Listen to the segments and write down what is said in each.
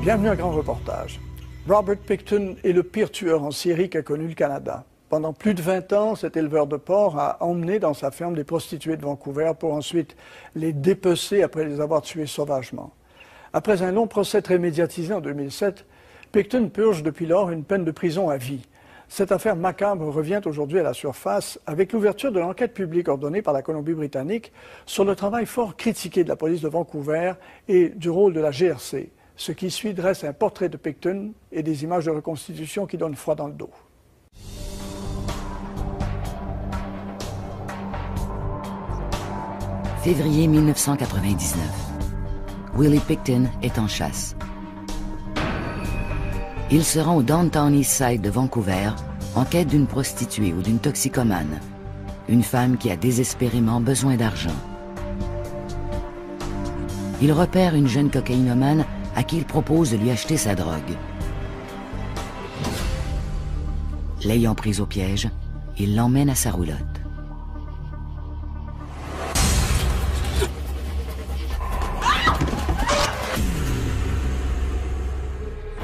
Bienvenue à Grand Reportage. Robert Pickton est le pire tueur en série qu'a connu le Canada. Pendant plus de 20 ans, cet éleveur de porcs a emmené dans sa ferme des prostituées de Vancouver pour ensuite les dépecer après les avoir tuées sauvagement. Après un long procès très médiatisé en 2007, Pickton purge depuis lors une peine de prison à vie. Cette affaire macabre revient aujourd'hui à la surface avec l'ouverture de l'enquête publique ordonnée par la Colombie-Britannique sur le travail fort critiqué de la police de Vancouver et du rôle de la GRC. Ce qui suit dresse un portrait de Pickton et des images de reconstitution qui donnent froid dans le dos. Février 1999. Willie Pickton est en chasse. Il se rend au Downtown Eastside de Vancouver en quête d'une prostituée ou d'une toxicomane, une femme qui a désespérément besoin d'argent. Il repère une jeune cocaïnomane à qui il propose de lui acheter sa drogue. L'ayant prise au piège, il l'emmène à sa roulotte.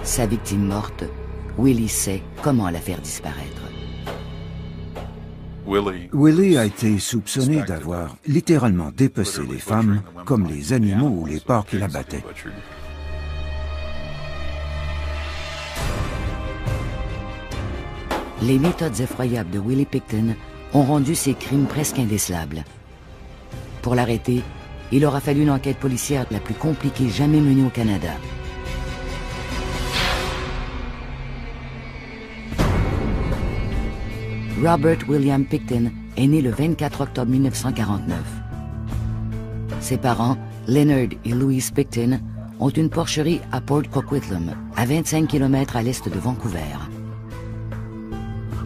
Sa victime morte, Willie sait comment la faire disparaître. Willie a été soupçonné d'avoir littéralement dépecé les femmes comme les animaux ou les porcs qu'il abattait. Les méthodes effroyables de Willie Pickton ont rendu ses crimes presque indécelables. Pour l'arrêter, il aura fallu une enquête policière la plus compliquée jamais menée au Canada. Robert William Pickton est né le 24 octobre 1949. Ses parents, Leonard et Louise Pickton, ont une porcherie à Port Coquitlam, à 25 km à l'est de Vancouver.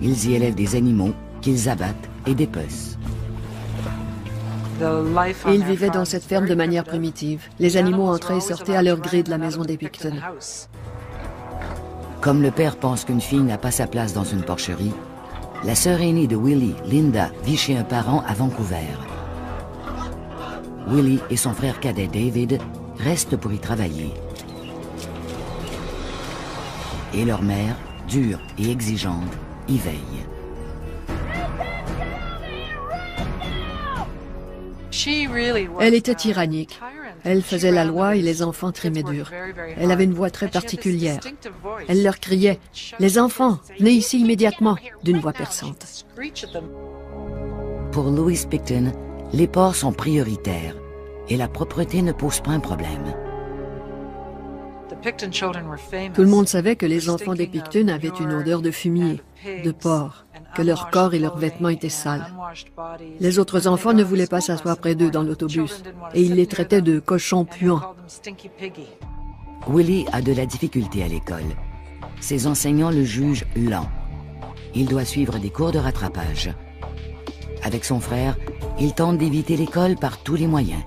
Ils y élèvent des animaux qu'ils abattent et dépecent. Ils vivaient dans cette ferme de manière primitive. Les animaux entraient et sortaient à leur gré de la maison des Pickton. Comme le père pense qu'une fille n'a pas sa place dans une porcherie, la sœur aînée de Willie, Linda, vit chez un parent à Vancouver. Willie et son frère cadet David restent pour y travailler. Et leur mère, dure et exigeante, y veille. Elle était tyrannique. Elle faisait la loi et les enfants trimaient dur. Elle avait une voix très particulière. Elle leur criait « Les enfants, venez ici immédiatement !» d'une voix perçante. Pour Louise Pickton, les porcs sont prioritaires et la propreté ne pose pas un problème. Tout le monde savait que les enfants des Pickton avaient une odeur de fumier, de porc, que leur corps et leurs vêtements étaient sales. Les autres enfants ne voulaient pas s'asseoir près d'eux dans l'autobus et ils les traitaient de cochons puants. Willie a de la difficulté à l'école. Ses enseignants le jugent lent. Il doit suivre des cours de rattrapage. Avec son frère, il tente d'éviter l'école par tous les moyens.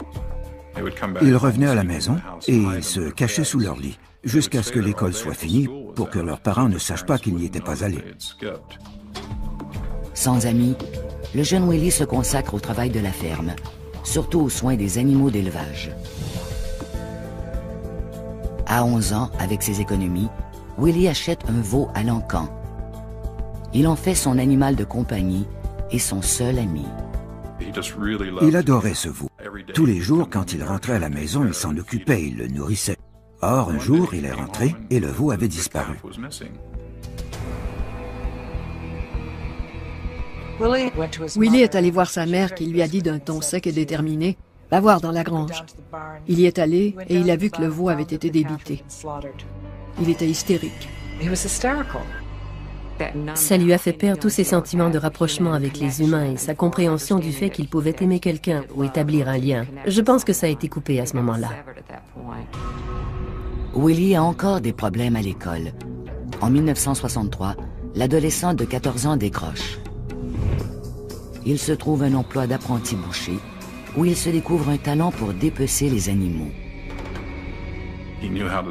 Ils revenaient à la maison et ils se cachaient sous leur lit, jusqu'à ce que l'école soit finie pour que leurs parents ne sachent pas qu'ils n'y étaient pas allés. Sans amis, le jeune Willie se consacre au travail de la ferme, surtout aux soins des animaux d'élevage. À 11 ans, avec ses économies, Willie achète un veau à l'encan. Il en fait son animal de compagnie et son seul ami. Il adorait ce veau. Tous les jours, quand il rentrait à la maison, il s'en occupait, il le nourrissait. Or, un jour, il est rentré et le veau avait disparu. Willie est allé voir sa mère qui lui a dit d'un ton sec et déterminé « Va voir dans la grange ». Il y est allé et il a vu que le veau avait été débité. Il était hystérique. Ça lui a fait perdre tous ses sentiments de rapprochement avec les humains et sa compréhension du fait qu'il pouvait aimer quelqu'un ou établir un lien. Je pense que ça a été coupé à ce moment-là. Willie a encore des problèmes à l'école. En 1963, l'adolescent de 14 ans décroche. Il se trouve un emploi d'apprenti boucher où il se découvre un talent pour dépecer les animaux.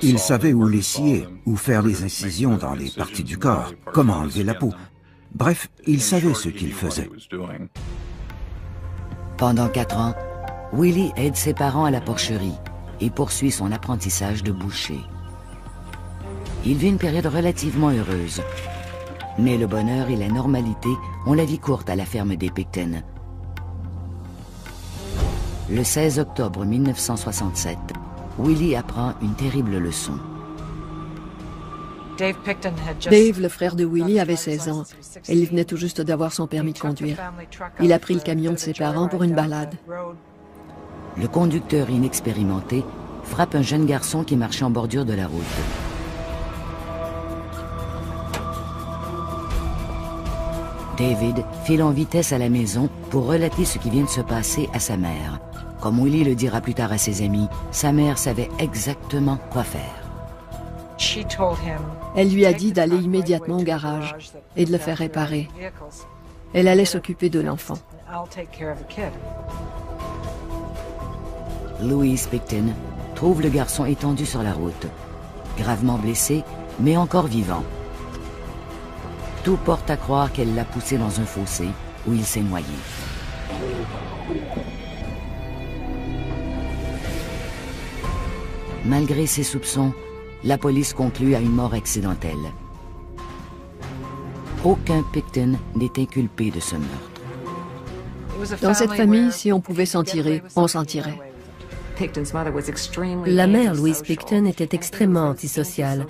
Il savait où les scier, où faire les incisions dans les parties du corps, comment enlever la peau. Bref, il savait ce qu'il faisait. Pendant 4 ans, Willie aide ses parents à la porcherie et poursuit son apprentissage de boucher. Il vit une période relativement heureuse. Mais le bonheur et la normalité ont la vie courte à la ferme des Picton. Le 16 octobre 1967, Willie apprend une terrible leçon. Dave, le frère de Willie, avait 16 ans et il venait tout juste d'avoir son permis de conduire. Il a pris le camion de ses parents pour une balade. Le conducteur inexpérimenté frappe un jeune garçon qui marchait en bordure de la route. David file en vitesse à la maison pour relater ce qui vient de se passer à sa mère. Comme Willie le dira plus tard à ses amis, sa mère savait exactement quoi faire. Elle lui a dit d'aller immédiatement au garage et de le faire réparer. Elle allait s'occuper de l'enfant. Louise Picton trouve le garçon étendu sur la route, gravement blessé, mais encore vivant. Tout porte à croire qu'elle l'a poussé dans un fossé où il s'est noyé. Malgré ses soupçons, la police conclut à une mort accidentelle. Aucun Picton n'est inculpé de ce meurtre. Dans cette famille, si on pouvait s'en tirer, on s'en tirait. La mère, Louise Picton, était extrêmement antisociale.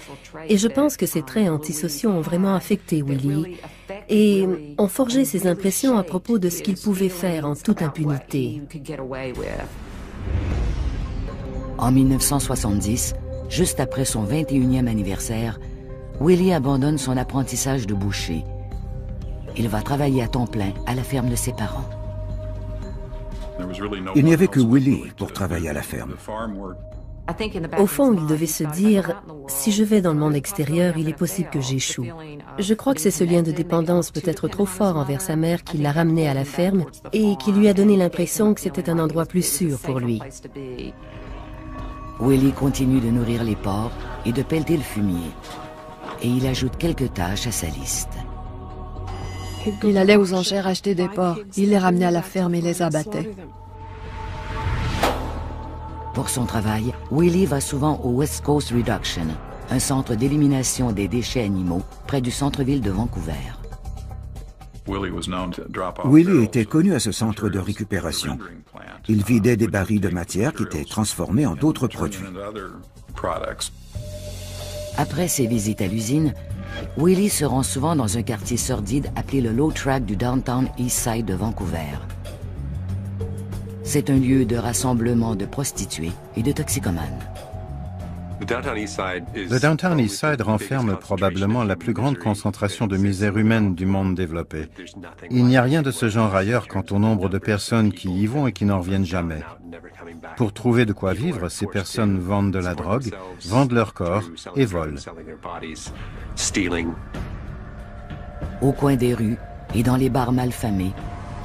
Et je pense que ces traits antisociaux ont vraiment affecté Willie et ont forgé ses impressions à propos de ce qu'il pouvait faire en toute impunité. En 1970, juste après son 21e anniversaire, Willie abandonne son apprentissage de boucher. Il va travailler à temps plein à la ferme de ses parents. Il n'y avait que Willie pour travailler à la ferme. Au fond, il devait se dire, si je vais dans le monde extérieur, il est possible que j'échoue. Je crois que c'est ce lien de dépendance peut-être trop fort envers sa mère qui l'a ramené à la ferme et qui lui a donné l'impression que c'était un endroit plus sûr pour lui. Willie continue de nourrir les porcs et de pelleter le fumier. Et il ajoute quelques tâches à sa liste. Il allait aux enchères acheter des porcs. Il les ramenait à la ferme et les abattait. Pour son travail, Willie va souvent au West Coast Reduction, un centre d'élimination des déchets animaux près du centre-ville de Vancouver. Willie était connu à ce centre de récupération. Il vidait des barils de matière qui étaient transformés en d'autres produits. Après ses visites à l'usine, Willie se rend souvent dans un quartier sordide appelé le Low Track du Downtown East Side de Vancouver. C'est un lieu de rassemblement de prostituées et de toxicomanes. Le Downtown East Side renferme probablement la plus grande concentration de misère humaine du monde développé. Il n'y a rien de ce genre ailleurs quant au nombre de personnes qui y vont et qui n'en reviennent jamais. Pour trouver de quoi vivre, ces personnes vendent de la drogue, vendent leur corps et volent. Au coin des rues et dans les bars malfamés,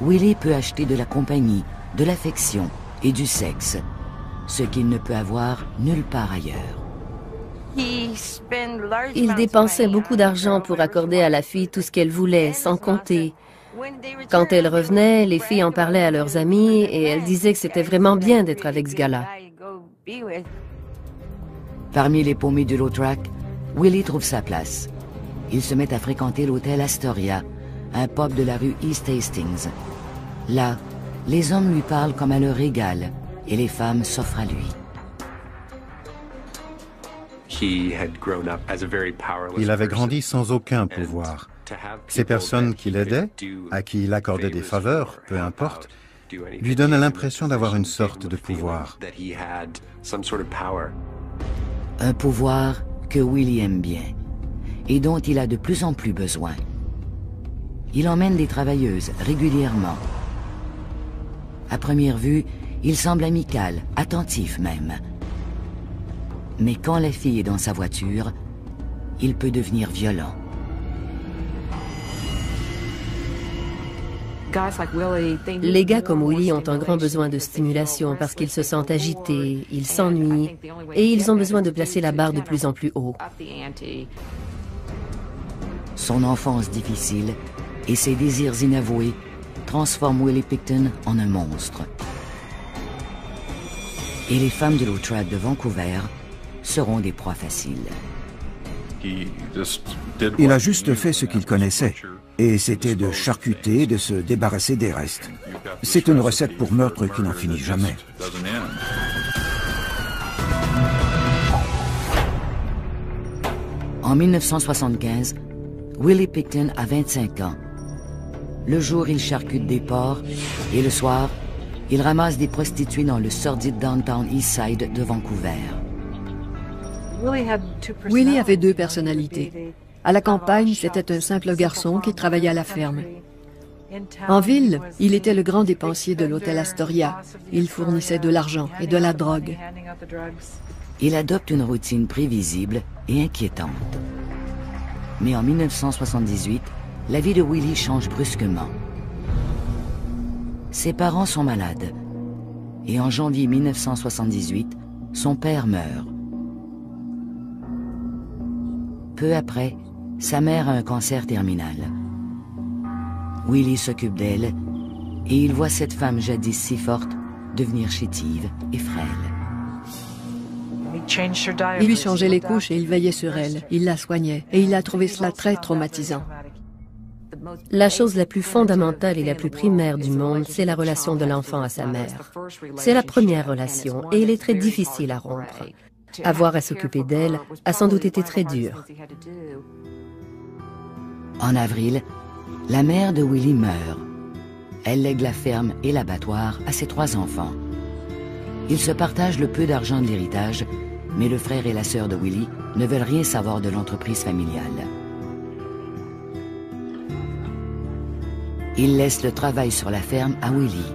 Willie peut acheter de la compagnie, de l'affection et du sexe, ce qu'il ne peut avoir nulle part ailleurs. Il dépensait beaucoup d'argent pour accorder à la fille tout ce qu'elle voulait, sans compter. Quand elle revenait, les filles en parlaient à leurs amis et elles disaient que c'était vraiment bien d'être avec ce gars-là. Parmi les paumés du Low Track, Willie trouve sa place. Il se met à fréquenter l'hôtel Astoria, un pub de la rue East Hastings. Là, les hommes lui parlent comme à leur égal et les femmes s'offrent à lui. Il avait grandi sans aucun pouvoir. Ces personnes qui l'aidaient, à qui il accordait des faveurs, peu importe, lui donnent l'impression d'avoir une sorte de pouvoir. Un pouvoir que Willie aime bien et dont il a de plus en plus besoin. Il emmène des travailleuses régulièrement. À première vue, il semble amical, attentif même. Mais quand la fille est dans sa voiture, il peut devenir violent. Les gars comme Willie ont un grand besoin de stimulation parce qu'ils se sentent agités, ils s'ennuient et ils ont besoin de placer la barre de plus en plus haut. Son enfance difficile et ses désirs inavoués transforment Willie Picton en un monstre. Et les femmes de Low Track de Vancouver seront des proies faciles. Il a juste fait ce qu'il connaissait, et c'était de charcuter, de se débarrasser des restes. C'est une recette pour meurtre qui n'en finit jamais. En 1975, Willie Pickton a 25 ans. Le jour, il charcute des porcs et le soir, il ramasse des prostituées dans le sordide downtown East Side de Vancouver. Willie avait deux personnalités. À la campagne, c'était un simple garçon qui travaillait à la ferme. En ville, il était le grand dépensier de l'hôtel Astoria. Il fournissait de l'argent et de la drogue. Il adopte une routine prévisible et inquiétante. Mais en 1978, la vie de Willie change brusquement. Ses parents sont malades. Et en janvier 1978, son père meurt. Peu après, sa mère a un cancer terminal. Willie s'occupe d'elle et il voit cette femme jadis si forte devenir chétive et frêle. Il lui changeait les couches et il veillait sur elle. Il la soignait et il a trouvé cela très traumatisant. La chose la plus fondamentale et la plus primaire du monde, c'est la relation de l'enfant à sa mère. C'est la première relation et elle est très difficile à rompre. Avoir à s'occuper d'elle a sans doute été très dur. En avril, la mère de Willie meurt. Elle lègue la ferme et l'abattoir à ses 3 enfants. Ils se partagent le peu d'argent de l'héritage, mais le frère et la sœur de Willie ne veulent rien savoir de l'entreprise familiale. Ils laissent le travail sur la ferme à Willie.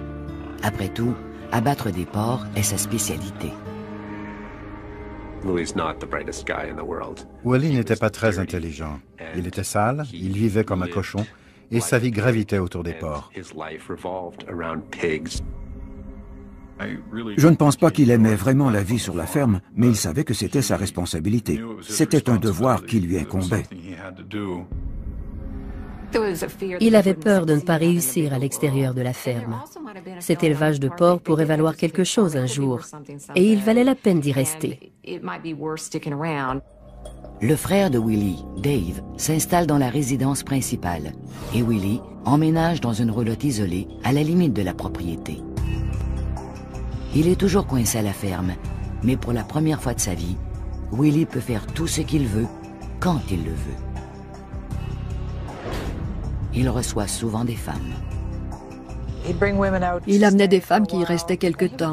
Après tout, abattre des porcs est sa spécialité. Willie n'était pas très intelligent. Il était sale, il vivait comme un cochon, et sa vie gravitait autour des porcs. Je ne pense pas qu'il aimait vraiment la vie sur la ferme, mais il savait que c'était sa responsabilité. C'était un devoir qui lui incombait. Il avait peur de ne pas réussir à l'extérieur de la ferme. Cet élevage de porcs pourrait valoir quelque chose un jour, et il valait la peine d'y rester. Le frère de Willie, Dave, s'installe dans la résidence principale, et Willie emménage dans une roulotte isolée à la limite de la propriété. Il est toujours coincé à la ferme, mais pour la première fois de sa vie, Willie peut faire tout ce qu'il veut, quand il le veut. Il reçoit souvent des femmes. Il amenait des femmes qui y restaient quelque temps.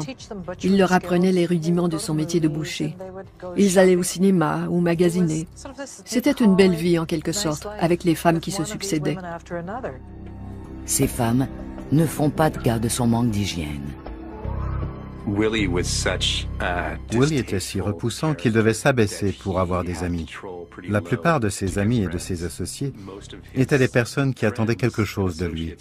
Il leur apprenait les rudiments de son métier de boucher. Ils allaient au cinéma ou magasiner. C'était une belle vie en quelque sorte, avec les femmes qui se succédaient. Ces femmes ne font pas de cas de son manque d'hygiène. Willie était si repoussant qu'il devait s'abaisser pour avoir des amis. La plupart de ses amis et de ses associés étaient des personnes qui attendaient quelque chose de lui.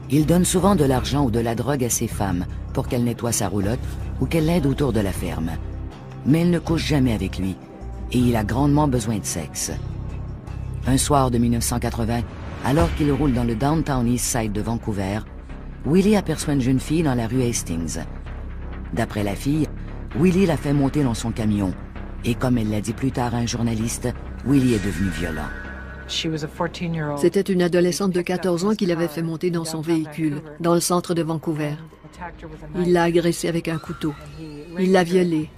Il donne souvent de l'argent ou de la drogue à ses femmes pour qu'elles nettoient sa roulotte ou qu'elles l'aident autour de la ferme. Mais elle ne couche jamais avec lui et il a grandement besoin de sexe. Un soir de 1980, alors qu'il roule dans le downtown East Side de Vancouver, Willie aperçoit une jeune fille dans la rue Hastings. D'après la fille, Willie l'a fait monter dans son camion. Et comme elle l'a dit plus tard à un journaliste, Willie est devenu violent. C'était une adolescente de 14 ans qu'il avait fait monter dans son véhicule, dans le centre de Vancouver. Il l'a agressée avec un couteau. Il l'a violée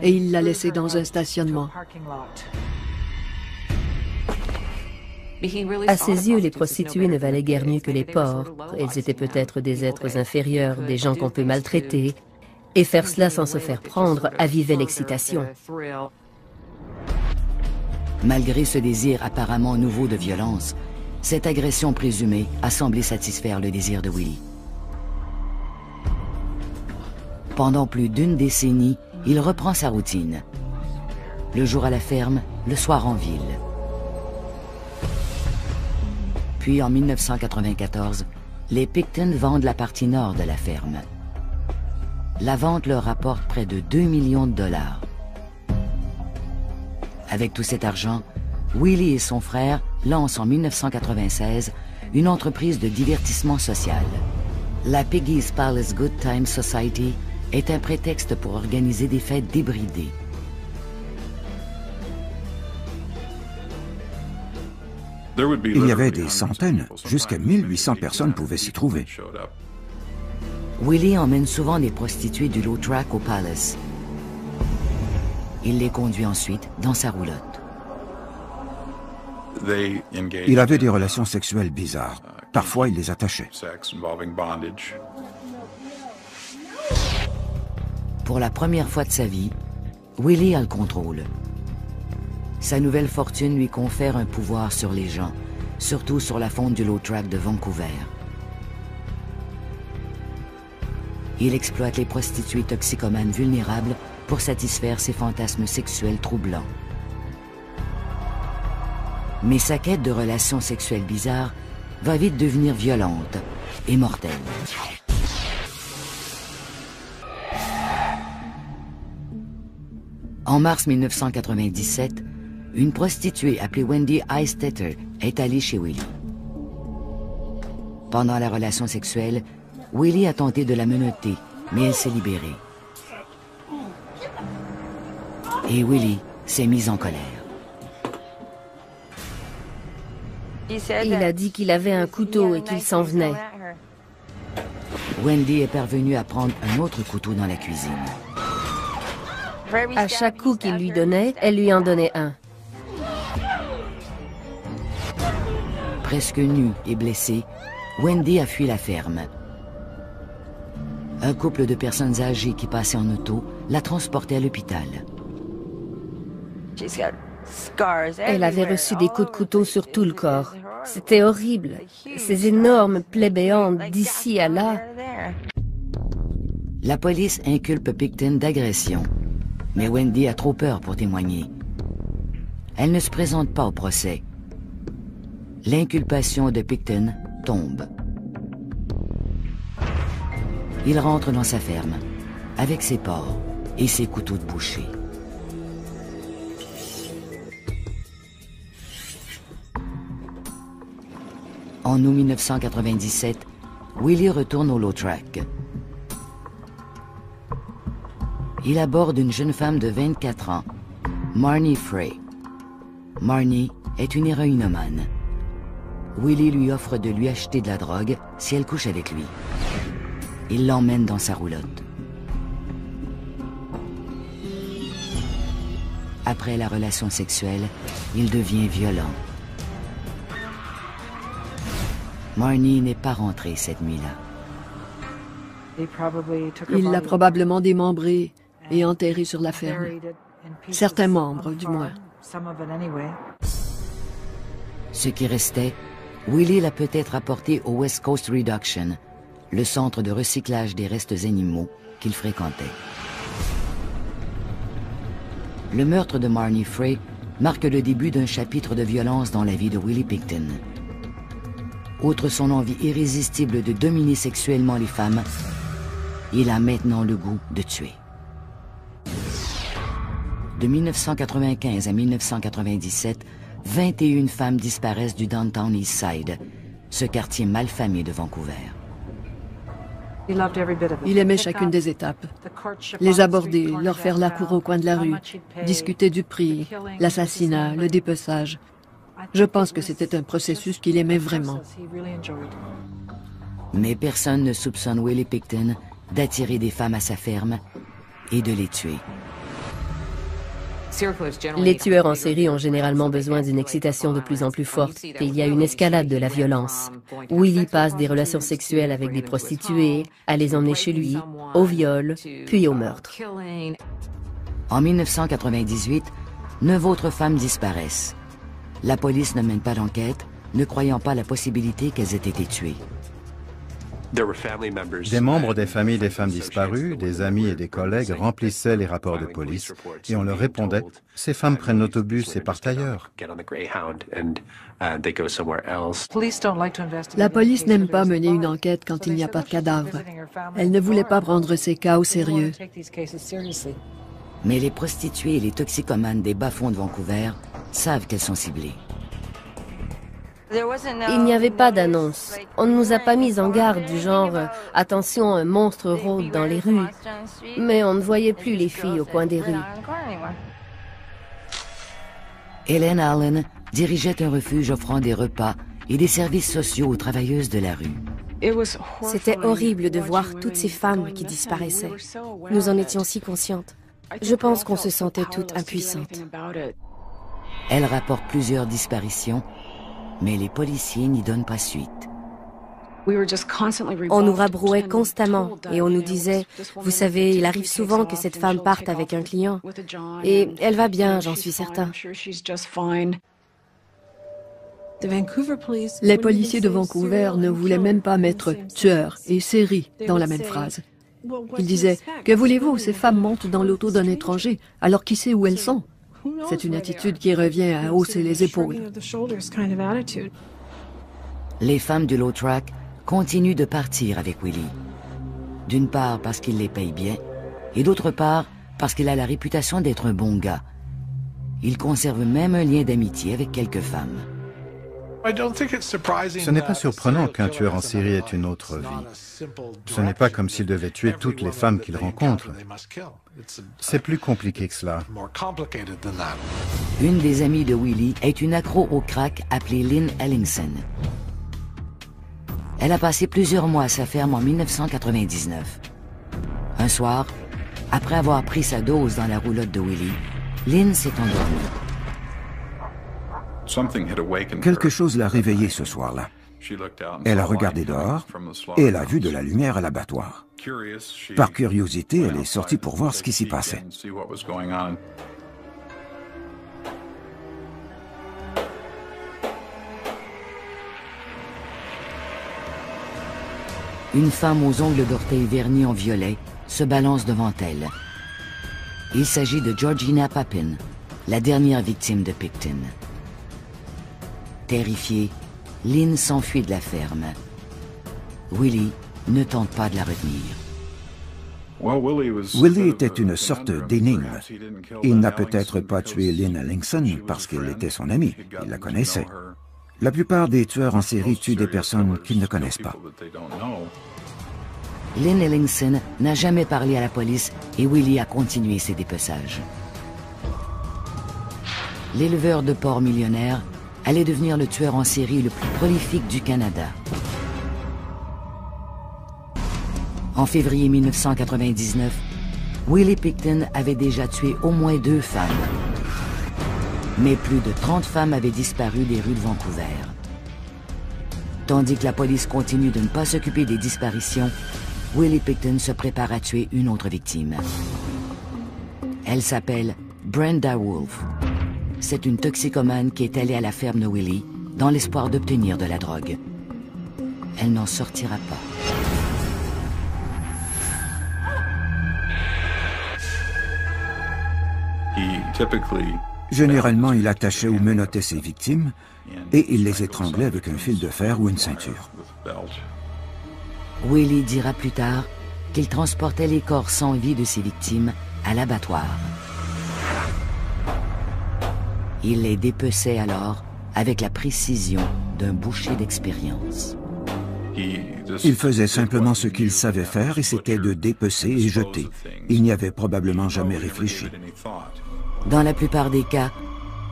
et il l'a laissée dans un stationnement. À ses yeux, les prostituées ne valaient guère mieux que les porcs. Elles étaient peut-être des êtres inférieurs, des gens qu'on peut maltraiter. Et faire cela sans se faire prendre avivait l'excitation. Malgré ce désir apparemment nouveau de violence, cette agression présumée a semblé satisfaire le désir de Willie. Pendant plus d'1 décennie, il reprend sa routine. Le jour à la ferme, le soir en ville. Puis en 1994, les Pickton vendent la partie nord de la ferme. La vente leur rapporte près de 2 millions de dollars. Avec tout cet argent, Willie et son frère lancent en 1996 une entreprise de divertissement social. La Piggy's Palace Good Time Society est un prétexte pour organiser des fêtes débridées. Il y avait des centaines, jusqu'à 1800 personnes pouvaient s'y trouver. Willie emmène souvent des prostituées du low track au Palace. Il les conduit ensuite dans sa roulotte. Il avait des relations sexuelles bizarres. Parfois, il les attachait. Pour la première fois de sa vie, Willie a le contrôle. Sa nouvelle fortune lui confère un pouvoir sur les gens, surtout sur la fonte du low track de Vancouver. Il exploite les prostituées toxicomanes vulnérables pour satisfaire ses fantasmes sexuels troublants. Mais sa quête de relations sexuelles bizarres va vite devenir violente et mortelle. En mars 1997, une prostituée appelée Wendy Eistetter est allée chez Willie. Pendant la relation sexuelle, Willie a tenté de la menotter, mais elle s'est libérée. Et Willie s'est mis en colère. Il a dit qu'il avait un couteau et qu'il s'en venait. Wendy est parvenue à prendre un autre couteau dans la cuisine. À chaque coup qu'il lui donnait, elle lui en donnait un. Presque nue et blessée, Wendy a fui la ferme. Un couple de personnes âgées qui passaient en auto l'a transportée à l'hôpital. Elle avait reçu des coups de couteau sur tout le corps. C'était horrible. Ces énormes plaies béantes d'ici à là. La police inculpe Pickton d'agression, mais Wendy a trop peur pour témoigner. Elle ne se présente pas au procès. L'inculpation de Pickton tombe. Il rentre dans sa ferme, avec ses porcs et ses couteaux de boucher. En août 1997, Willie retourne au low track. Il aborde une jeune femme de 24 ans, Marnie Frey. Marnie est une héroïnomane. Willie lui offre de lui acheter de la drogue si elle couche avec lui. Il l'emmène dans sa roulotte. Après la relation sexuelle, il devient violent. Marnie n'est pas rentrée cette nuit-là. Il l'a probablement démembrée et enterrée sur la ferme. Certains membres, du moins. Ce qui restait, Willie l'a peut-être apporté au West Coast Reduction, le centre de recyclage des restes animaux qu'il fréquentait. Le meurtre de Marnie Frey marque le début d'un chapitre de violence dans la vie de Willie Pickton. Outre son envie irrésistible de dominer sexuellement les femmes, il a maintenant le goût de tuer. De 1995 à 1997, 21 femmes disparaissent du Downtown East Side, ce quartier malfamé de Vancouver. Il aimait chacune des étapes. Les aborder, leur faire la cour au coin de la rue, discuter du prix, l'assassinat, le dépeçage. Je pense que c'était un processus qu'il aimait vraiment. Mais personne ne soupçonne Willie Pickton d'attirer des femmes à sa ferme et de les tuer. Les tueurs en série ont généralement besoin d'une excitation de plus en plus forte et il y a une escalade de la violence. Willie passe des relations sexuelles avec des prostituées, à les emmener chez lui, au viol, puis au meurtre. En 1998, 9 autres femmes disparaissent. La police ne mène pas d'enquête, ne croyant pas la possibilité qu'elles aient été tuées. Des membres des familles des femmes disparues, des amis et des collègues remplissaient les rapports de police et on leur répondait « Ces femmes prennent l'autobus et partent ailleurs ». La police n'aime pas mener une enquête quand il n'y a pas de cadavre. Elle ne voulait pas prendre ces cas au sérieux. Mais les prostituées et les toxicomanes des bas-fonds de Vancouver savent qu'elles sont ciblées. Il n'y avait pas d'annonce. On ne nous a pas mis en garde du genre « Attention, un monstre rôde dans les rues ». Mais on ne voyait plus les filles au coin des rues. Helen Allen dirigeait un refuge offrant des repas et des services sociaux aux travailleuses de la rue. C'était horrible de voir toutes ces femmes qui disparaissaient. Nous en étions si conscientes. Je pense qu'on se sentait toutes impuissantes. Elle rapporte plusieurs disparitions, mais les policiers n'y donnent pas suite. On nous rabrouait constamment et on nous disait « Vous savez, il arrive souvent que cette femme parte avec un client. Et elle va bien, j'en suis certain. » Les policiers de Vancouver ne voulaient même pas mettre « tueur » et « série » dans la même phrase. Ils disaient « Que voulez-vous, ces femmes montent dans l'auto d'un étranger, alors qui sait où elles sont ?» C'est une attitude qui revient à hausser les épaules. Les femmes du low track continuent de partir avec Willie. D'une part parce qu'il les paye bien, et d'autre part parce qu'il a la réputation d'être un bon gars. Il conserve même un lien d'amitié avec quelques femmes. Ce n'est pas surprenant qu'un tueur en série ait une autre vie. Ce n'est pas comme s'il devait tuer toutes les femmes qu'il rencontre. C'est plus compliqué que cela. Une des amies de Willie est une accro au crack appelée Lynn Ellingson. Elle a passé plusieurs mois à sa ferme en 1999. Un soir, après avoir pris sa dose dans la roulotte de Willie, Lynn s'est endormie. Quelque chose l'a réveillée ce soir-là. Elle a regardé dehors et elle a vu de la lumière à l'abattoir. Par curiosité, elle est sortie pour voir ce qui s'y passait. Une femme aux ongles d'orteil vernis en violet se balance devant elle. Il s'agit de Georgina Papin, la dernière victime de Pickton. Terrifiée, Lynn s'enfuit de la ferme. Willie ne tente pas de la retenir. Willie était une sorte d'énigme. Il n'a peut-être pas tué Lynn Ellingson parce qu'elle était son amie, il la connaissait. La plupart des tueurs en série tuent des personnes qu'ils ne connaissent pas. Lynn Ellingson n'a jamais parlé à la police et Willie a continué ses dépeçages. L'éleveur de porcs millionnaire allait devenir le tueur en série le plus prolifique du Canada. En février 1999, Willie Pickton avait déjà tué au moins 2 femmes. Mais plus de 30 femmes avaient disparu des rues de Vancouver. Tandis que la police continue de ne pas s'occuper des disparitions, Willie Pickton se prépare à tuer une autre victime. Elle s'appelle Brenda Wolfe. C'est une toxicomane qui est allée à la ferme de Willie dans l'espoir d'obtenir de la drogue. Elle n'en sortira pas. Généralement, il attachait ou menottait ses victimes et il les étranglait avec un fil de fer ou une ceinture. Willie dira plus tard qu'il transportait les corps sans vie de ses victimes à l'abattoir. Il les dépeçait alors avec la précision d'un boucher d'expérience. Il faisait simplement ce qu'il savait faire et c'était de dépecer et jeter. Il n'y avait probablement jamais réfléchi. Dans la plupart des cas,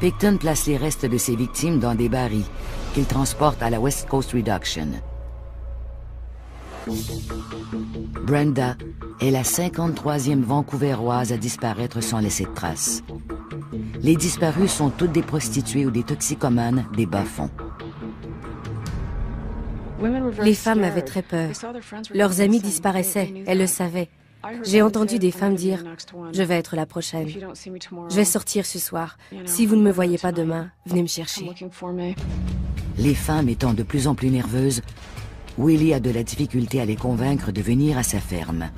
Pickton place les restes de ses victimes dans des barils qu'il transporte à la West Coast Reduction. Brenda est la 53e Vancouveroise à disparaître sans laisser de traces. Les disparues sont toutes des prostituées ou des toxicomanes des bas-fonds. Les femmes avaient très peur. Leurs amis disparaissaient, elles le savaient. J'ai entendu des femmes dire « Je vais être la prochaine. Je vais sortir ce soir. Si vous ne me voyez pas demain, venez me chercher. » Les femmes étant de plus en plus nerveuses, Willie a de la difficulté à les convaincre de venir à sa ferme.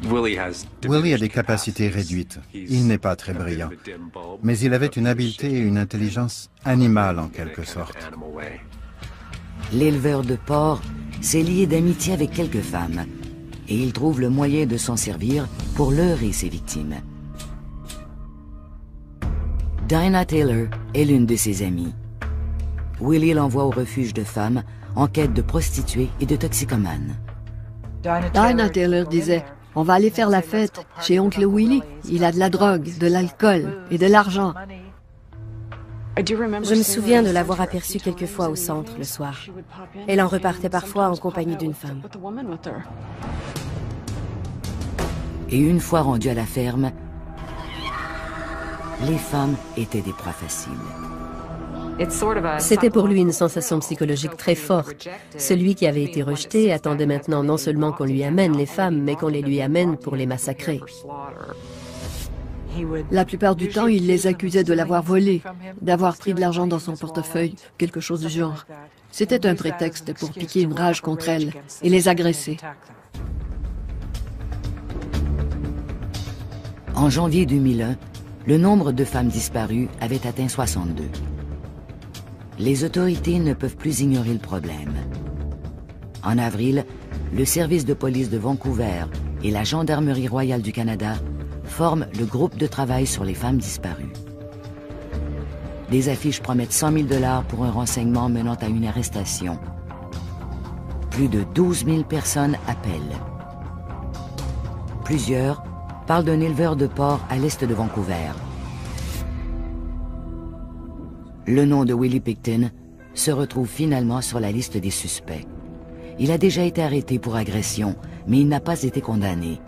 Willie a des capacités réduites. Il n'est pas très brillant. Mais il avait une habileté et une intelligence animale en quelque sorte. L'éleveur de porcs s'est lié d'amitié avec quelques femmes et il trouve le moyen de s'en servir pour leurrer ses victimes. Dinah Taylor est l'une de ses amies. Willie l'envoie au refuge de femmes en quête de prostituées et de toxicomanes. Dinah Taylor disait « On va aller faire la fête chez oncle Willie. Il a de la drogue, de l'alcool et de l'argent. » Je me souviens de l'avoir aperçue quelquefois au centre le soir. Elle en repartait parfois en compagnie d'une femme. Et une fois rendue à la ferme, les femmes étaient des proies faciles. C'était pour lui une sensation psychologique très forte. Celui qui avait été rejeté attendait maintenant non seulement qu'on lui amène les femmes, mais qu'on les lui amène pour les massacrer. La plupart du temps, il les accusait de l'avoir volé, d'avoir pris de l'argent dans son portefeuille, quelque chose du genre. C'était un prétexte pour piquer une rage contre elles et les agresser. En janvier 2001, le nombre de femmes disparues avait atteint 62. Les autorités ne peuvent plus ignorer le problème. En avril, le service de police de Vancouver et la Gendarmerie royale du Canada forment le groupe de travail sur les femmes disparues. Des affiches promettent 100 000 $ pour un renseignement menant à une arrestation. Plus de 12 000 personnes appellent. Plusieurs parlent d'un éleveur de porcs à l'est de Vancouver. Le nom de Willie Pickton se retrouve finalement sur la liste des suspects. Il a déjà été arrêté pour agression, mais il n'a pas été condamné.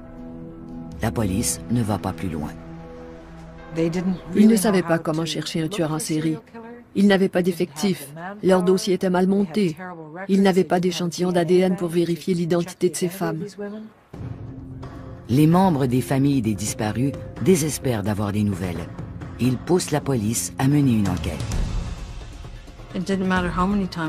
La police ne va pas plus loin. Ils ne savaient pas comment chercher un tueur en série. Ils n'avaient pas d'effectifs. Leur dossier était mal monté. Ils n'avaient pas d'échantillon d'ADN pour vérifier l'identité de ces femmes. Les membres des familles des disparus désespèrent d'avoir des nouvelles. Ils poussent la police à mener une enquête.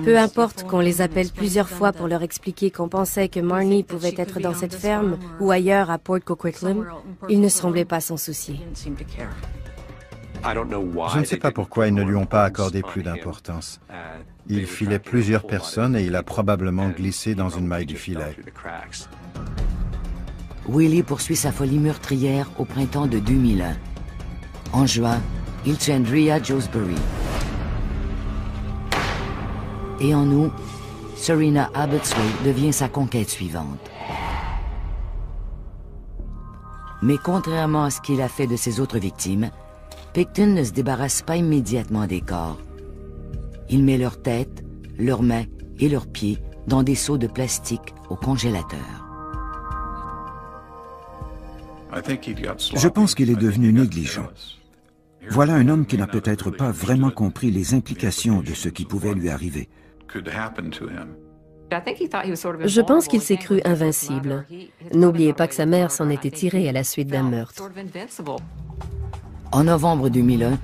Peu importe qu'on les appelle plusieurs fois pour leur expliquer qu'on pensait que Marnie pouvait être dans cette ferme ou ailleurs à Port Coquitlam, ils ne semblaient pas s'en soucier. Je ne sais pas pourquoi ils ne lui ont pas accordé plus d'importance. Il filait plusieurs personnes et il a probablement glissé dans une maille du filet. Willie poursuit sa folie meurtrière au printemps de 2001. En juin, il tue Andrea Josbury. Et en août, Serena Abbotsway devient sa conquête suivante. Mais contrairement à ce qu'il a fait de ses autres victimes, Pickton ne se débarrasse pas immédiatement des corps. Il met leurs têtes, leurs mains et leurs pieds dans des seaux de plastique au congélateur. Je pense qu'il est devenu négligent. Voilà un homme qui n'a peut-être pas vraiment compris les implications de ce qui pouvait lui arriver. Je pense qu'il s'est cru invincible. N'oubliez pas que sa mère s'en était tirée à la suite d'un meurtre. En novembre 2001,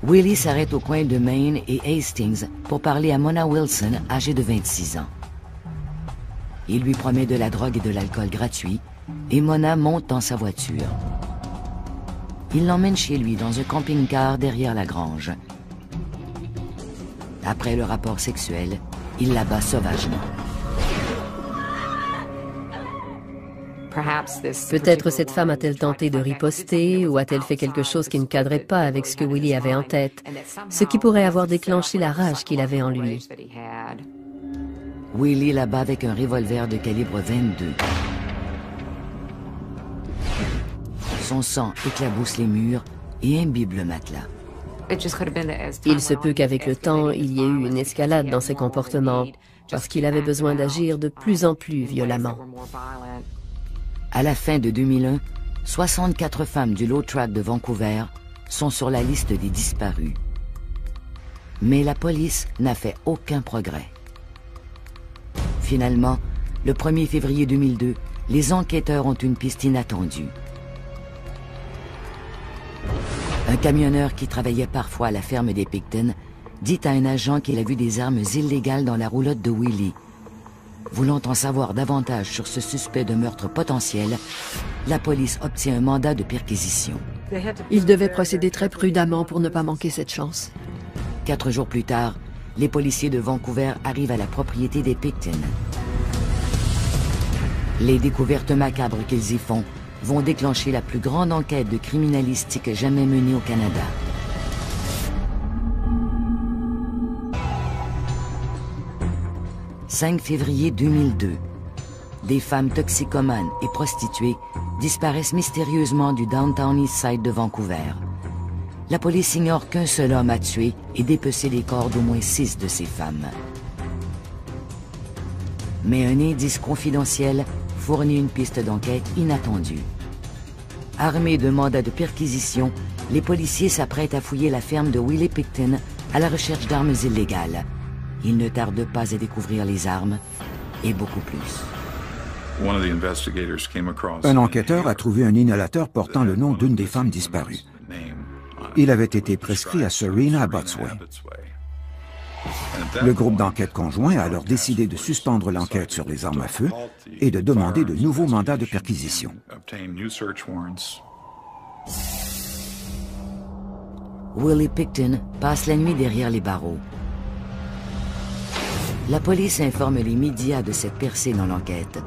Willie s'arrête au coin de Main et Hastings pour parler à Mona Wilson, âgée de 26 ans. Il lui promet de la drogue et de l'alcool gratuit et Mona monte dans sa voiture. Il l'emmène chez lui dans un camping-car derrière la grange. Après le rapport sexuel, il l'abat sauvagement. Peut-être cette femme a-t-elle tenté de riposter ou a-t-elle fait quelque chose qui ne cadrait pas avec ce que Willie avait en tête, ce qui pourrait avoir déclenché la rage qu'il avait en lui. Willie l'abat avec un revolver de calibre 22. Son sang éclabousse les murs et imbibe le matelas. Il se peut qu'avec le temps, il y ait eu une escalade dans ses comportements, parce qu'il avait besoin d'agir de plus en plus violemment. À la fin de 2001, 64 femmes du Low Track de Vancouver sont sur la liste des disparus. Mais la police n'a fait aucun progrès. Finalement, le 1er février 2002, les enquêteurs ont une piste inattendue. Un camionneur qui travaillait parfois à la ferme des Pickton dit à un agent qu'il a vu des armes illégales dans la roulotte de Willie. Voulant en savoir davantage sur ce suspect de meurtre potentiel, la police obtient un mandat de perquisition. Ils devaient procéder très prudemment pour ne pas manquer cette chance. 4 jours plus tard, les policiers de Vancouver arrivent à la propriété des Pickton. Les découvertes macabres qu'ils y font vont déclencher la plus grande enquête de criminalistique jamais menée au Canada. « 5 février 2002. Des femmes toxicomanes et prostituées disparaissent mystérieusement du Downtown Eastside de Vancouver. la police ignore qu'un seul homme a tué et dépecé les corps d'au moins 6 de ces femmes. Mais un indice confidentiel fournit une piste d'enquête inattendue. Armés de mandats de perquisition, les policiers s'apprêtent à fouiller la ferme de Willie Pickton à la recherche d'armes illégales. Ils ne tardent pas à découvrir les armes et beaucoup plus. Un enquêteur a trouvé un inhalateur portant le nom d'une des femmes disparues. Il avait été prescrit à Serena Abotsway. Le groupe d'enquête conjoint a alors décidé de suspendre l'enquête sur les armes à feu et de demander de nouveaux mandats de perquisition. Willie Pickton passe la nuit derrière les barreaux. La police informe les médias de cette percée dans l'enquête.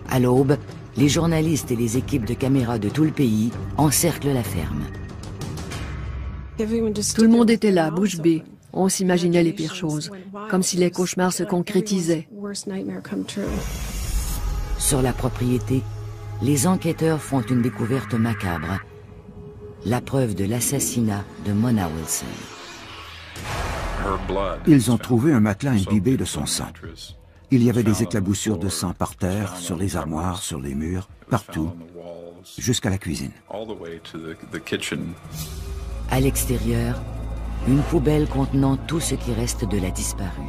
À l'aube, les journalistes et les équipes de caméras de tout le pays encerclent la ferme. Tout le monde était là, bouche bée. On s'imaginait les pires choses, comme si les cauchemars se concrétisaient. Sur la propriété, les enquêteurs font une découverte macabre. La preuve de l'assassinat de Mona Wilson. Ils ont trouvé un matelas imbibé de son sang. Il y avait des éclaboussures de sang par terre, sur les armoires, sur les murs, partout, jusqu'à la cuisine. À l'extérieur, une poubelle contenant tout ce qui reste de la disparue.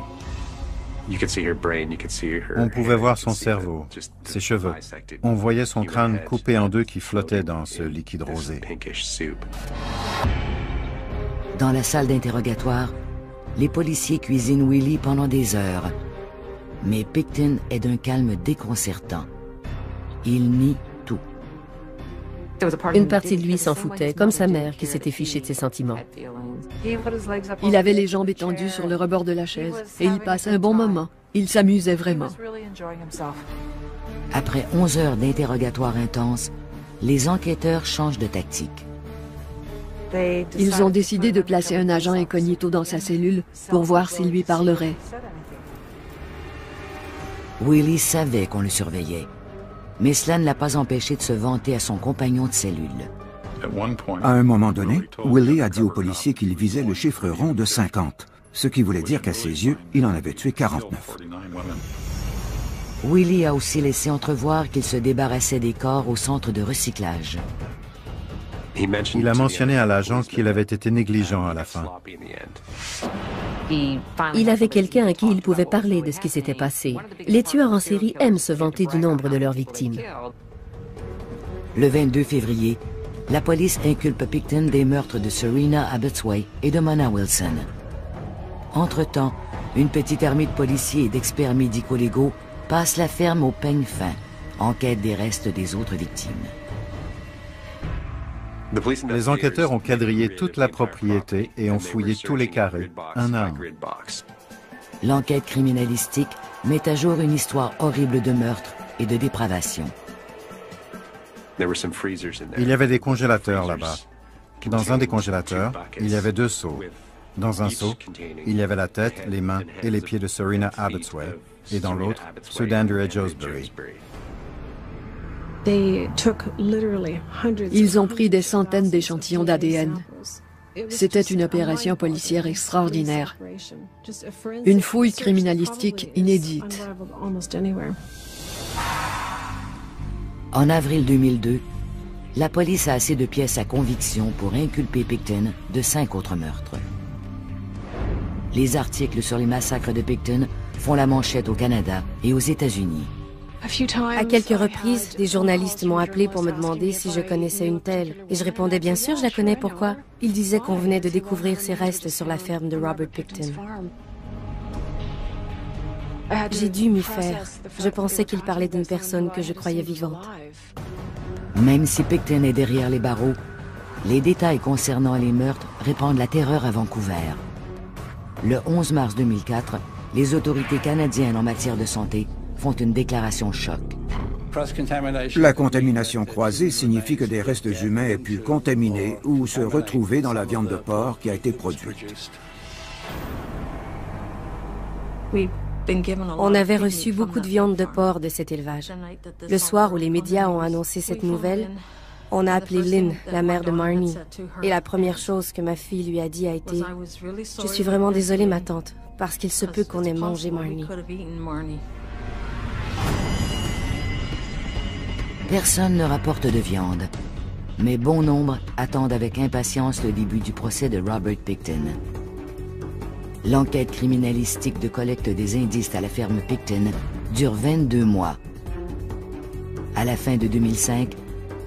On pouvait voir son cerveau, ses cheveux. On voyait son crâne coupé en deux qui flottait dans ce liquide rosé. Dans la salle d'interrogatoire, les policiers cuisinent Willie pendant des heures. Mais Pickton est d'un calme déconcertant. Il nie tout. Une partie de lui s'en foutait, comme sa mère qui s'était fichée de ses sentiments. Il avait les jambes étendues sur le rebord de la chaise et il passe un bon moment. Il s'amusait vraiment. Après 11 heures d'interrogatoire intense, les enquêteurs changent de tactique. Ils ont décidé de placer un agent incognito dans sa cellule pour voir s'il lui parlerait. Willie savait qu'on le surveillait, mais cela ne l'a pas empêché de se vanter à son compagnon de cellule. À un moment donné, Willie a dit aux policiers qu'il visait le chiffre rond de 50, ce qui voulait dire qu'à ses yeux, il en avait tué 49. Willie a aussi laissé entrevoir qu'il se débarrassait des corps au centre de recyclage. Il a mentionné à l'agent qu'il avait été négligent à la fin. Il avait quelqu'un à qui il pouvait parler de ce qui s'était passé. Les tueurs en série aiment se vanter du nombre de leurs victimes. Le 22 février, la police inculpe Pickton des meurtres de Serena Abotsway et de Mona Wilson. Entre-temps, une petite armée de policiers et d'experts médico-légaux passe la ferme au peigne fin, en quête des restes des autres victimes. Les enquêteurs ont quadrillé toute la propriété et ont fouillé tous les carrés, un à un. L'enquête criminalistique met à jour une histoire horrible de meurtre et de dépravation. Il y avait des congélateurs là-bas. Dans un des congélateurs, il y avait 2 seaux. Dans un seau, il y avait la tête, les mains et les pieds de Serena Abotsway, et dans l'autre, ceux d'Andrea Josbury. Ils ont pris des centaines d'échantillons d'ADN. C'était une opération policière extraordinaire. Une fouille criminalistique inédite. En avril 2002, la police a assez de pièces à conviction pour inculper Pickton de 5 autres meurtres. Les articles sur les massacres de Pickton font la manchette au Canada et aux États-Unis. À quelques reprises, des journalistes m'ont appelé pour me demander si je connaissais une telle. Et je répondais bien sûr, je la connais, pourquoi? Ils disaient qu'on venait de découvrir ses restes sur la ferme de Robert Pickton. J'ai dû m'y faire. Je pensais qu'il parlait d'une personne que je croyais vivante. Même si Pickton est derrière les barreaux, les détails concernant les meurtres répandent la terreur à Vancouver. Le 11 mars 2004, les autorités canadiennes en matière de santé font une déclaration choc. La contamination croisée signifie que des restes humains aient pu contaminer ou se retrouver dans la viande de porc qui a été produite. On avait reçu beaucoup de viande de porc de cet élevage. Le soir où les médias ont annoncé cette nouvelle, On a appelé Lynn, la mère de Marnie, et la première chose que ma fille lui a dit a été « Je suis vraiment désolée, ma tante, parce qu'il se peut qu'on ait mangé Marnie. » Personne ne rapporte de viande, mais bon nombre attendent avec impatience le début du procès de Robert Pickton. L'enquête criminalistique de collecte des indices à la ferme Pickton dure 22 mois. À la fin de 2005,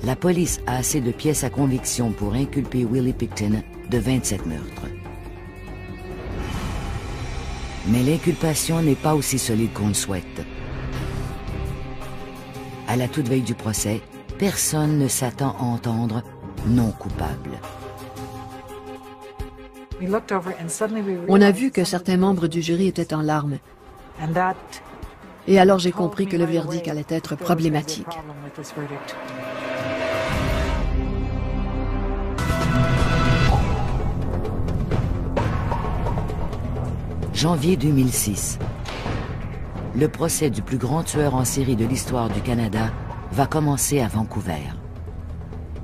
la police a assez de pièces à conviction pour inculper Willie Pickton de 27 meurtres. Mais l'inculpation n'est pas aussi solide qu'on le souhaite. À la toute veille du procès, personne ne s'attend à entendre « non coupable ». On a vu que certains membres du jury étaient en larmes. Et alors j'ai compris que le verdict allait être problématique. Janvier 2006. Le procès du plus grand tueur en série de l'histoire du Canada va commencer à Vancouver.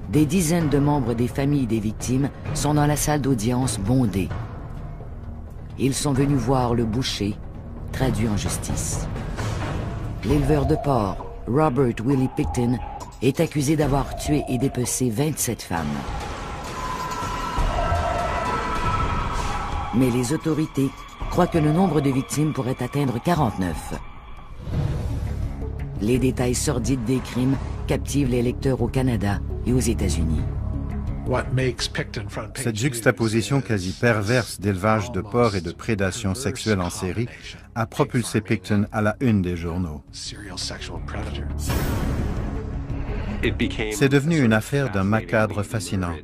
Des dizaines de membres des familles des victimes sont dans la salle d'audience bondée. Ils sont venus voir le boucher, traduit en justice. L'éleveur de porc, Robert Willie Pickton, est accusé d'avoir tué et dépecé 27 femmes. Mais les autorités croient que le nombre de victimes pourrait atteindre 49. Les détails sordides des crimes captivent les lecteurs au Canada et aux États-Unis. Cette juxtaposition quasi perverse d'élevage de porcs et de prédation sexuelle en série a propulsé Pickton à la une des journaux. C'est devenu une affaire d'un macabre fascinant.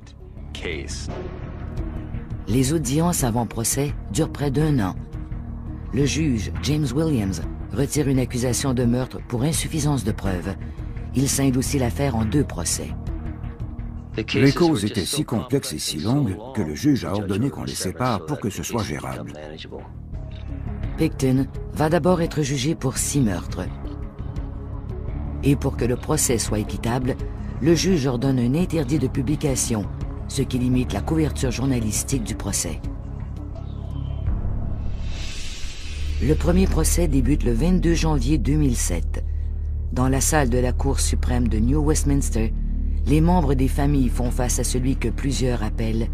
Les audiences avant procès durent près d'1 an. Le juge, James Williams, retire une accusation de meurtre pour insuffisance de preuves. Il scinde aussi l'affaire en 2 procès. Les causes étaient si complexes et si longues que le juge a ordonné qu'on les sépare pour que ce soit gérable. Pickton va d'abord être jugé pour 6 meurtres. Et pour que le procès soit équitable, le juge ordonne un interdit de publication, ce qui limite la couverture journalistique du procès. Le premier procès débute le 22 janvier 2007. Dans la salle de la Cour suprême de New Westminster, les membres des familles font face à celui que plusieurs appellent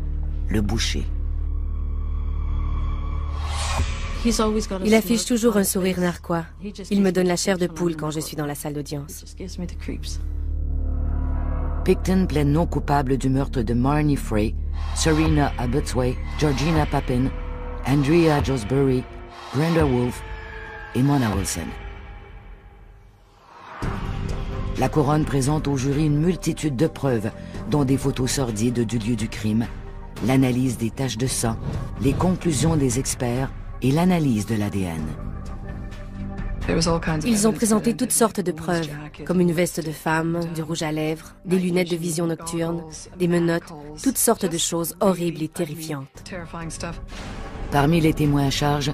le boucher. Il affiche toujours un sourire narquois. Il me donne la chair de poule quand je suis dans la salle d'audience. Pickton plaide non coupable du meurtre de Marnie Frey, Serena Abotsway, Georgina Papin, Andrea Josbury, Brenda Wolfe et Mona Wilson. La couronne présente au jury une multitude de preuves, dont des photos sordides du lieu du crime, l'analyse des taches de sang, les conclusions des experts et l'analyse de l'ADN. Ils ont présenté toutes sortes de preuves, comme une veste de femme, du rouge à lèvres, des lunettes de vision nocturne, des menottes, toutes sortes de choses horribles et terrifiantes. Parmi les témoins à charge,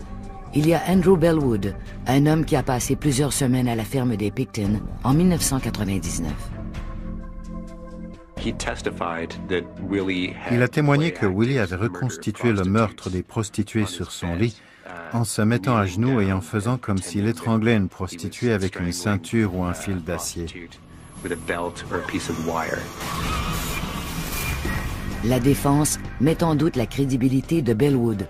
il y a Andrew Bellwood, un homme qui a passé plusieurs semaines à la ferme des Pickton en 1999. Il a témoigné que Willie avait reconstitué le meurtre des prostituées sur son lit en se mettant à genoux et en faisant comme s'il étranglait une prostituée avec une ceinture ou un fil d'acier. La défense met en doute la crédibilité de Bellwood,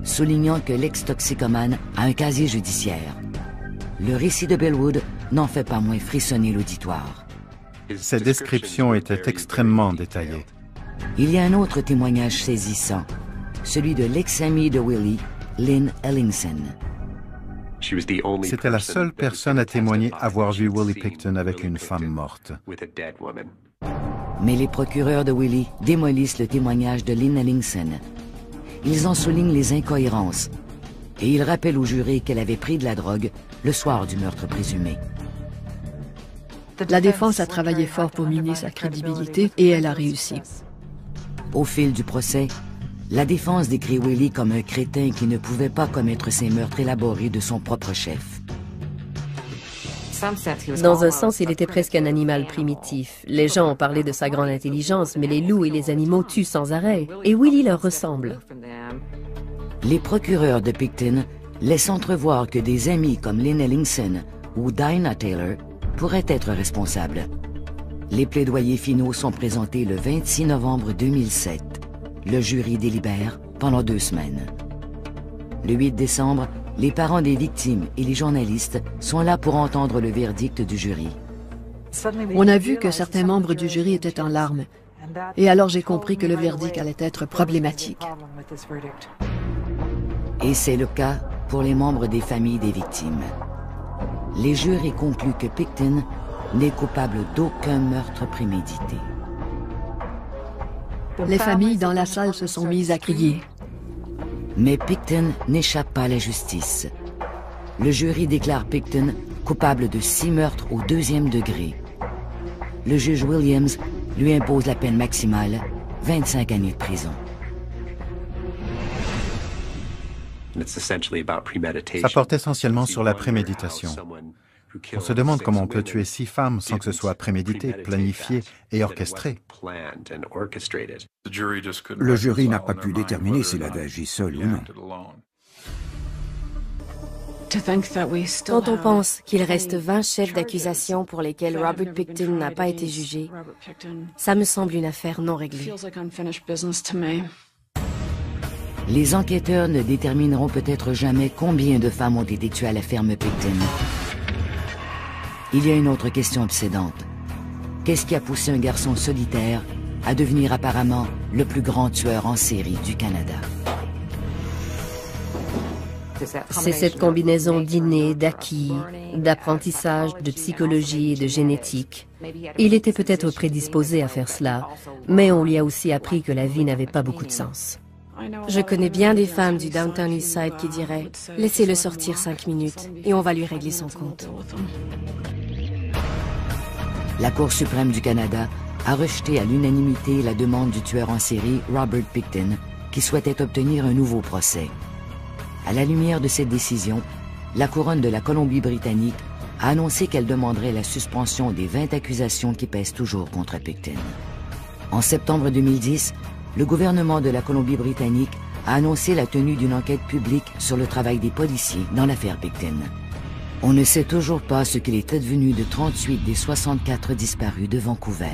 soulignant que l'ex-toxicomane a un casier judiciaire. Le récit de Bellwood n'en fait pas moins frissonner l'auditoire. Ses descriptions étaient extrêmement détaillées. Il y a un autre témoignage saisissant, celui de l'ex-amie de Willie, Lynn Ellingson. C'était la seule personne à témoigner avoir vu Willie Pickton avec une femme morte. Mais les procureurs de Willie démolissent le témoignage de Lynn Ellingson. Ils en soulignent les incohérences et ils rappellent au jury qu'elle avait pris de la drogue le soir du meurtre présumé. La défense a travaillé fort pour miner sa crédibilité et elle a réussi. Au fil du procès, la défense décrit Willie comme un crétin qui ne pouvait pas commettre ces meurtres élaborés de son propre chef. Dans un sens, il était presque un animal primitif. Les gens ont parlé de sa grande intelligence, mais les loups et les animaux tuent sans arrêt. Et Willie leur ressemble. Les procureurs de Picton laissent entrevoir que des amis comme Lynn Ellingson ou Dinah Taylor pourraient être responsables. Les plaidoyers finaux sont présentés le 26 novembre 2007. Le jury délibère pendant 2 semaines. Le 8 décembre, les parents des victimes et les journalistes sont là pour entendre le verdict du jury. On a vu que certains membres du jury étaient en larmes. Et alors j'ai compris que le verdict allait être problématique. Et c'est le cas pour les membres des familles des victimes. Les jurys concluent que Picton n'est coupable d'aucun meurtre prémédité. Les familles dans la salle se sont mises à crier. Mais Picton n'échappe pas à la justice. Le jury déclare Picton coupable de 6 meurtres au 2e degré. Le juge Williams lui impose la peine maximale, 25 années de prison. Ça porte essentiellement sur la préméditation. On se demande comment on peut tuer 6 femmes sans que ce soit prémédité, planifié et orchestré. Le jury n'a pas pu déterminer s'il avait agi seul ou non. Quand on pense qu'il reste 20 chefs d'accusation pour lesquels Robert Picton n'a pas été jugé, ça me semble une affaire non réglée. Les enquêteurs ne détermineront peut-être jamais combien de femmes ont été tuées à la ferme Picton. Il y a une autre question obsédante. Qu'est-ce qui a poussé un garçon solitaire à devenir apparemment le plus grand tueur en série du Canada? C'est cette combinaison d'inné, d'acquis, d'apprentissage, de psychologie et de génétique. Il était peut-être prédisposé à faire cela, mais on lui a aussi appris que la vie n'avait pas beaucoup de sens. Je connais bien des femmes du Downtown Eastside qui diraient « Laissez-le sortir 5 minutes et on va lui régler son compte ». La Cour suprême du Canada a rejeté à l'unanimité la demande du tueur en série Robert Picton, qui souhaitait obtenir un nouveau procès. À la lumière de cette décision, la couronne de la Colombie-Britannique a annoncé qu'elle demanderait la suspension des 20 accusations qui pèsent toujours contre Picton. En septembre 2010, le gouvernement de la Colombie-Britannique a annoncé la tenue d'une enquête publique sur le travail des policiers dans l'affaire Picton. On ne sait toujours pas ce qu'il est advenu de 38 des 64 disparus de Vancouver.